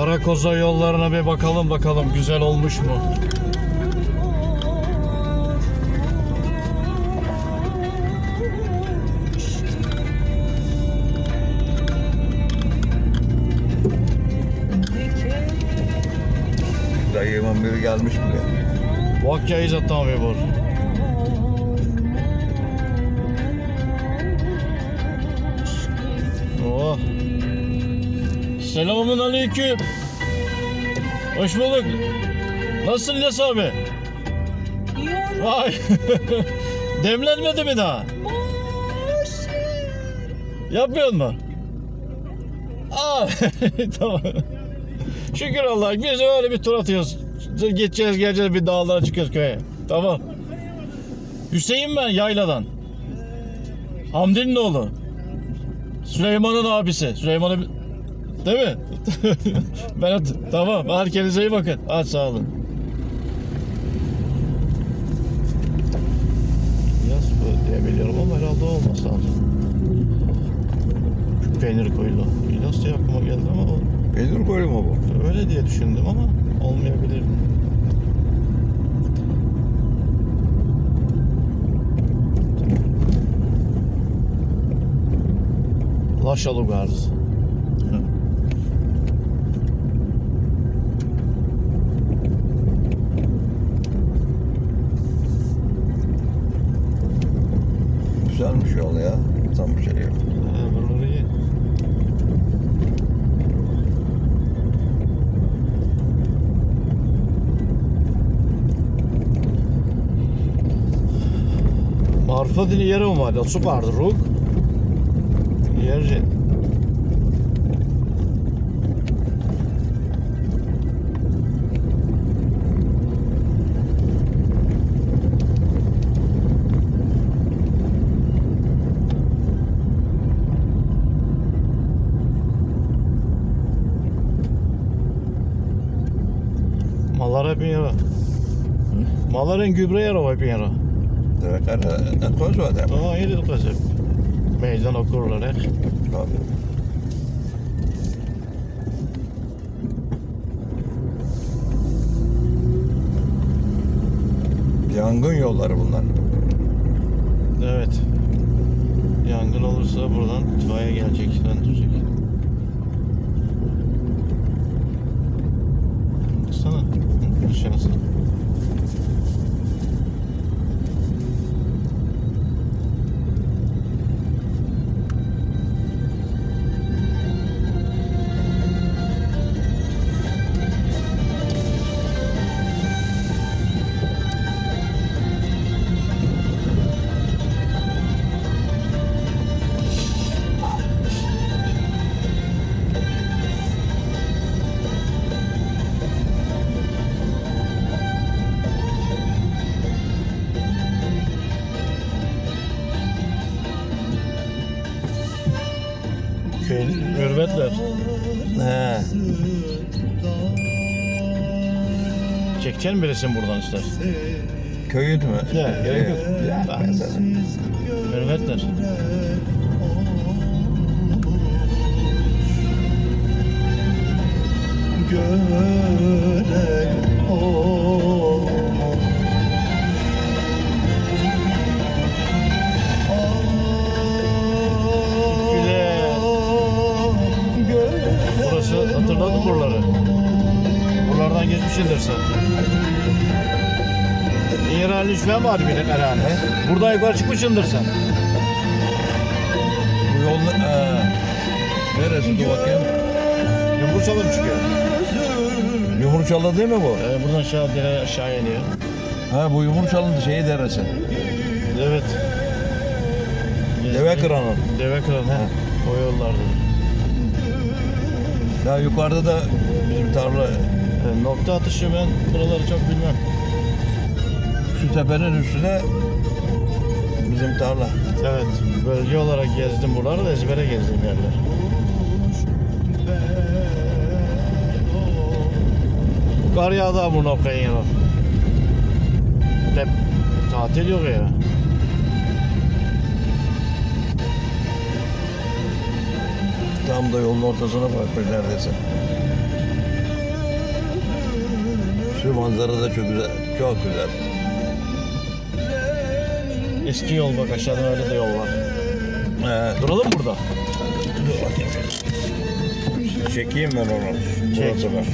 Karakoza yollarına bir bakalım güzel olmuş mu? Dayımın biri gelmiş buraya. Bak ya izat tamam ya bu. Oh. Selamun aleyküm. Hoş bulduk. Nasılsın İlyas abi? Vay. Demlenmedi mi daha? Yapmıyor mu? Aa, tamam. Şükür Allah'a. Biz öyle bir tur atıyoruz. Geçeceğiz geleceğiz bir dağlara çıkıyoruz köye. Tamam. Hüseyin ben Yayla'dan. Hamdi'nin oğlu. Süleyman'ın abisi. Süleyman'ı değil mi? Ben tamam. Hadi kendinize iyi bakın. Hadi sağ olun. Biraz böyle diye biliyorum ama herhalde olmaz lazım. Peynir koyulu. İlyas diye aklıma geldi ama o... Peynir koyulu mu bu? Öyle diye düşündüm ama olmayabilir. Laşalugarz. Güzelmiş yol ya. Tam bir şey yok. Buraları iyi. Marfadini jerom var, dat super druk. Hier zit. Mallar hep yara. Malların gübre yara hep yara. Het was wat, hè? Aa, iyi dedik hep. Meydan okurlar hep. Tabii. Yangın yolları bunlar. Evet. Yangın olursa buradan itfaiye gelecek, söndürecek. Baksana. Aşağısı. Mürvetler. He. Çekeceksin bir resim buradan işte. Köyün mü? Ne? Gerek yok. Ya, mesela. Mürvetler. Burası hatırladın buraları. Buralardan geçmişsindir sen. İran lütfen var bir de herhalde. Buradan yukarı çıkmışsındır sen. Bu yol neresi dur bakayım? Yumurçalı mı çıkıyor? Yumurçalı değil mi bu? Buradan aşağı iniyor. Ha bu Yumurçalı'nın şeyi deresi. Evet. Deve kıranı. Deve kıranı. He. O yollarda. Ya yukarıda da bizim tarla. Nokta atışı ben buraları çok bilmem. Şu tepenin üstüne bizim tarla. Evet. Bölge olarak gezdim buraları da ezbere gezdiğim yerler. Kar yağdı bu noktaya yine. Hep tatil yok ya. Tam da yolun ortasına bırakmış neredeyse. Şu manzara da çok güzel. Çok güzel. Eski yol bak, aşağıdan öyle de yol var. Duralım burada. Dur bakayım. Çekeyim ben onu. Çek. Burası var.